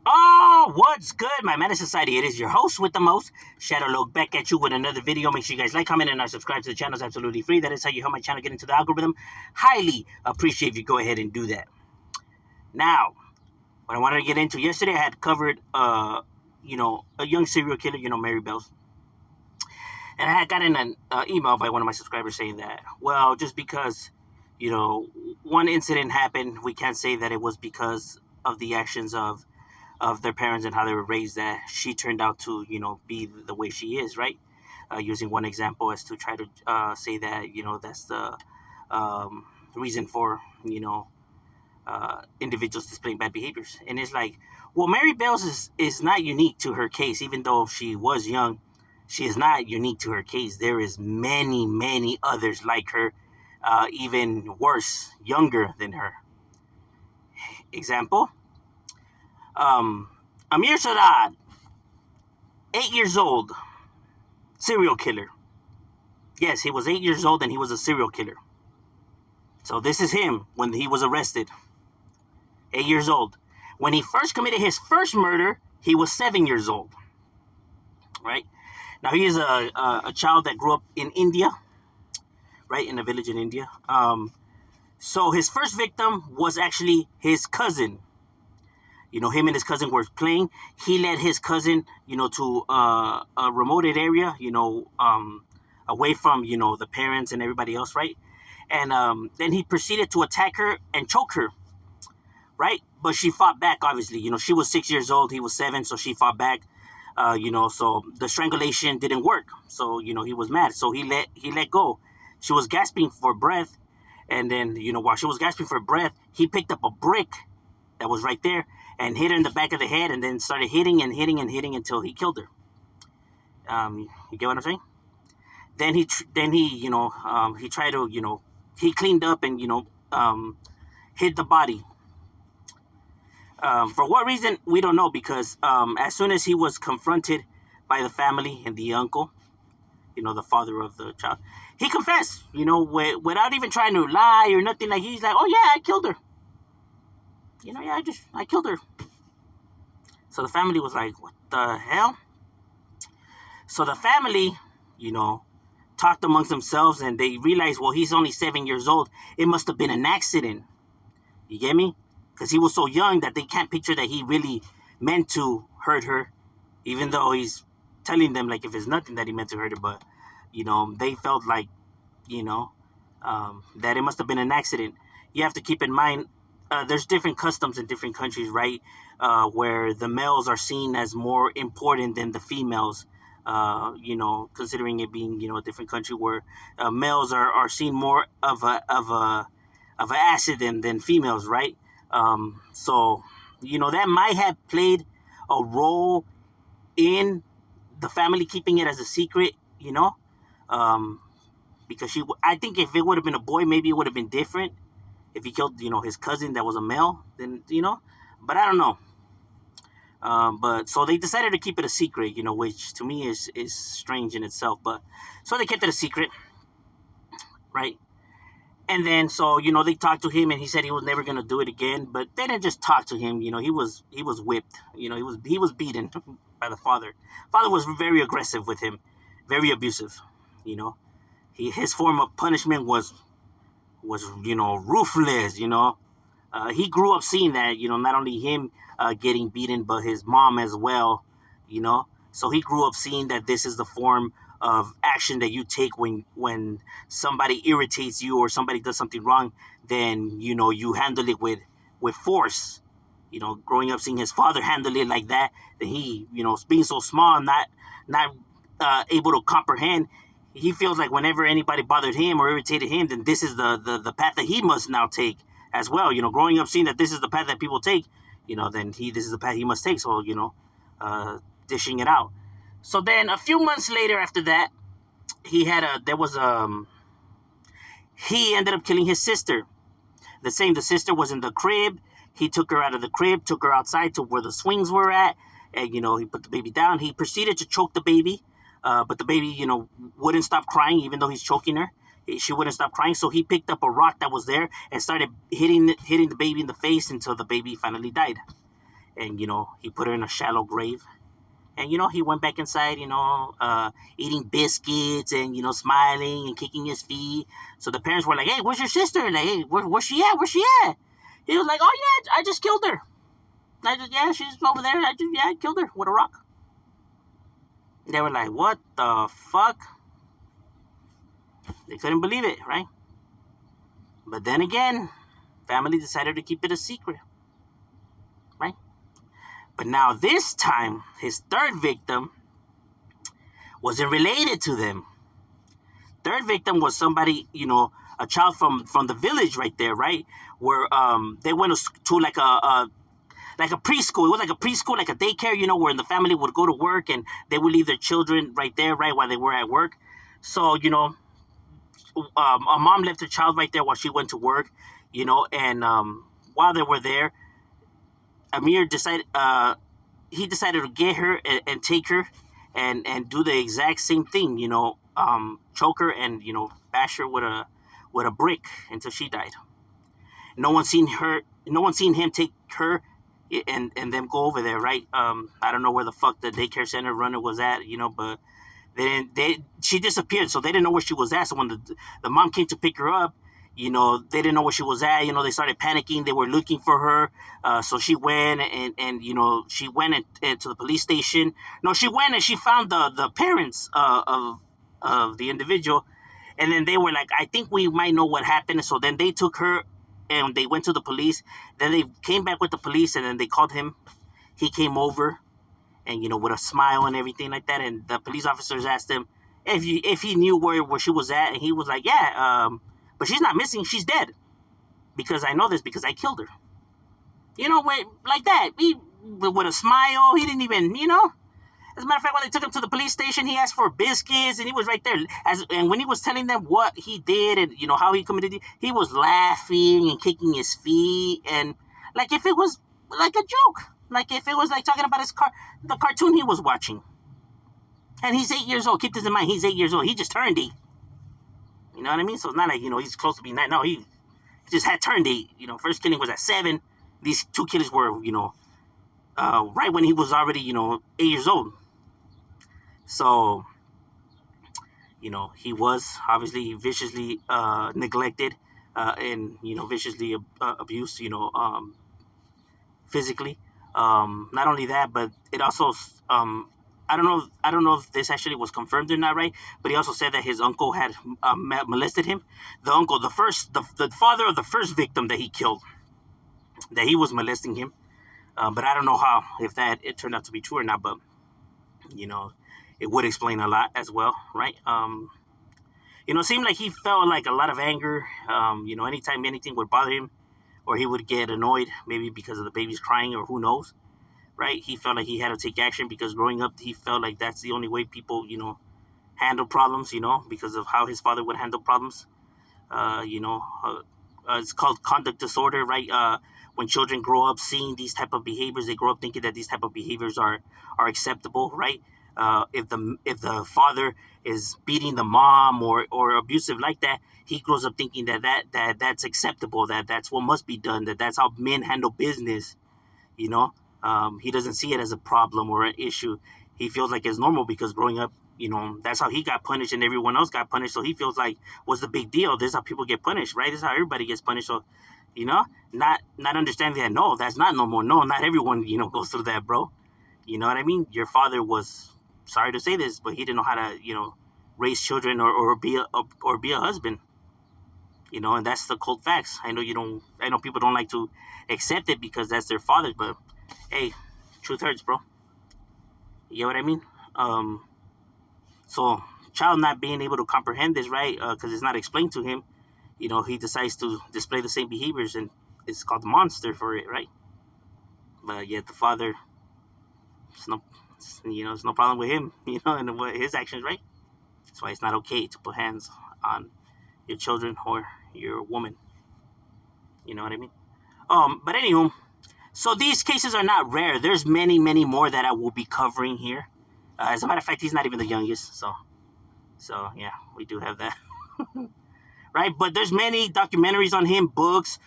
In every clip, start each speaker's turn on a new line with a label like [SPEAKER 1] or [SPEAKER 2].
[SPEAKER 1] Oh, what's good, my Menace Society? It is your host with the most, Shadow Look, back at you with another video. Make sure you guys like, comment, and subscribe to the channel. It's absolutely free. That is how you help my channel get into the algorithm. Highly appreciate if you go ahead and do that. Now, what I wanted to get into yesterday, I had covered, a young serial killer, Mary Bells. And I had gotten an email by one of my subscribers saying that, well, just because, one incident happened, we can't say that it was because of the actions of their parents and how they were raised that she turned out to, be the way she is, right? Using one example as to try to say that, that's the reason for, individuals displaying bad behaviors. And it's like, well, Mary Bells is not unique to her case. Even though she was young, she is not unique to her case. There is many, many others like her, even worse, younger than her. Example, Amir Sadat, 8 years old, serial killer. Yes, he was 8 years old and he was a serial killer. So this is him when he was arrested. 8 years old. When he first committed his first murder, he was 7 years old. Right? Now he is a child that grew up in India, right, in a village in India. So his first victim was actually his cousin. Him and his cousin were playing. He led his cousin, to a remote area, away from, the parents and everybody else, right? And then he proceeded to attack her and choke her, right? But she fought back, obviously. She was 6 years old, he was 7, so she fought back. So the strangulation didn't work. So, he was mad. So he let go. She was gasping for breath. And then, while she was gasping for breath, he picked up a brick that was right there and hit her in the back of the head, and then started hitting until he killed her. You get what I'm saying? Then he tried to, he cleaned up and, hid the body. For what reason, we don't know, because as soon as he was confronted by the family and the uncle, the father of the child, he confessed, without even trying to lie or nothing. Like, he's like, oh yeah, I killed her. I killed her. So the family was like, what the hell? So the family, talked amongst themselves, and they realized, well, he's only 7 years old. It must have been an accident. You get me? Because he was so young that they can't picture that he really meant to hurt her, even though he's telling them, like, if it's nothing that he meant to hurt her. But, they felt like, that it must have been an accident. You have to keep in mind, there's different customs in different countries, right? Where the males are seen as more important than the females. Considering it being, a different country where males are seen more of an asset than females, right? So that might have played a role in the family keeping it as a secret, because I think if it would have been a boy, maybe it would have been different. If he killed, his cousin that was a male, then, but I don't know. But so they decided to keep it a secret, which to me is strange in itself. But so they kept it a secret, right? And then so they talked to him, and he said he was never gonna do it again. But they didn't just talk to him. He was whipped. He was beaten by the father. Father was very aggressive with him, very abusive. His form of punishment was ruthless. He grew up seeing that, not only him getting beaten, but his mom as well, So he grew up seeing that this is the form of action that you take when somebody irritates you or somebody does something wrong. Then, you handle it with force. Growing up seeing his father handle it like that, then he, being so small, not able to comprehend, he feels like whenever anybody bothered him or irritated him, then this is the path that he must now take as well. Growing up seeing that this is the path that people take, then this is the path he must take. So, dishing it out. So then a few months later after that, he ended up killing his sister. The sister was in the crib. He took her out of the crib, took her outside to where the swings were at, and, he put the baby down. He proceeded to choke the baby. But the baby, wouldn't stop crying, even though he's choking her. She wouldn't stop crying, so he picked up a rock that was there and started hitting the baby in the face until the baby finally died. and he put her in a shallow grave. And he went back inside, eating biscuits and smiling and kicking his feet. So the parents were like, "Hey, where's your sister? Like, hey, where's she at? Where's she at?" He was like, "Oh yeah, I just killed her. Yeah, she's over there. I killed her with a rock." They were like, "What the fuck?" They couldn't believe it, right? But then again, family decided to keep it a secret, right? But now this time, his third victim wasn't related to them. Third victim was somebody, a child from the village right there, right? Where they went to like a preschool. It was like a preschool, like a daycare, where the family would go to work and they would leave their children right there, right, while they were at work. So, a mom left her child right there while she went to work, and while they were there, Amir decided to get her and take her and do the exact same thing, choke her and bash her with a brick until she died. No one seen him take her and them go over there, right? I don't know where the fuck the daycare center runner was at, but she disappeared, so they didn't know where she was at. So when the mom came to pick her up, they didn't know where she was at. They started panicking. They were looking for her. So she went and she went into the police station. No, she went and she found the parents of the individual, and then they were like, "I think we might know what happened." So then they took her and they went to the police. Then they came back with the police, and then they called him. He came over, and with a smile and everything like that. And the police officers asked him if he knew where she was at, and he was like, "Yeah, but she's not missing. She's dead. Because I know this because I killed her." Like that. With a smile. He didn't even, As a matter of fact, when they took him to the police station, he asked for biscuits, and he was right there. And when he was telling them what he did and, how he committed it, he was laughing and kicking his feet. And like if it was like a joke. Like if it was like talking about the cartoon he was watching. And he's 8 years old. Keep this in mind. He's 8 years old. He just turned 8. You know what I mean? So it's not like, he's close to being 9. No, he just had turned 8. First killing was at 7. These 2 killings were, right when he was already, 8 years old. So, he was obviously viciously neglected and, viciously abused, physically. Not only that, but it also I don't know if this actually was confirmed or not, right? But he also said that his uncle had molested him. The uncle, the father of the first victim that he killed, that he was molesting him. But I don't know if it turned out to be true or not. But it would explain a lot as well, right? It seemed like he felt like a lot of anger. Anytime anything would bother him, or he would get annoyed, maybe because of the baby's crying, or who knows. Right, he felt like he had to take action because growing up, he felt like that's the only way people, handle problems. Because of how his father would handle problems. It's called conduct disorder, right? When children grow up seeing these type of behaviors, they grow up thinking that these type of behaviors are acceptable, right? If the father is beating the mom or abusive like that, he grows up thinking that's acceptable, that's what must be done, that's how men handle business, He doesn't see it as a problem or an issue. He feels like it's normal because growing up, that's how he got punished and everyone else got punished. So he feels like, what's the big deal? This is how people get punished, right? This is how everybody gets punished. So, not understanding that, no, that's not normal. No, not everyone, goes through that, bro. You know what I mean? Your father was, sorry to say this, but he didn't know how to, raise children or be a husband. And that's the cold facts. I know people don't like to accept it because that's their fathers, but hey, truth hurts, bro. You know what I mean? So child not being able to comprehend this, right? Because it's not explained to him. He decides to display the same behaviors, and it's called the monster for it, right? But yet the father, it's no problem with him, and what his actions, right? That's why it's not okay to put hands on your children or your woman. You know what I mean? But anywho, so these cases are not rare. There's many, many more that I will be covering here. As a matter of fact, he's not even the youngest. So yeah, we do have that. right? But there's many documentaries on him, books.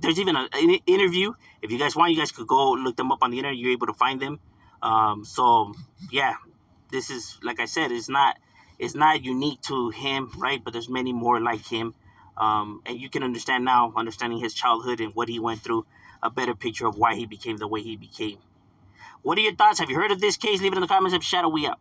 [SPEAKER 1] There's even an interview. If you guys want, you guys could go look them up on the internet. You're able to find them. So yeah, this is, like I said, it's not unique to him, right? But there's many more like him. And you can understand now, understanding his childhood and what he went through, a better picture of why he became the way he became. What are your thoughts? Have you heard of this case? Leave it in the comments. Shadow, we out.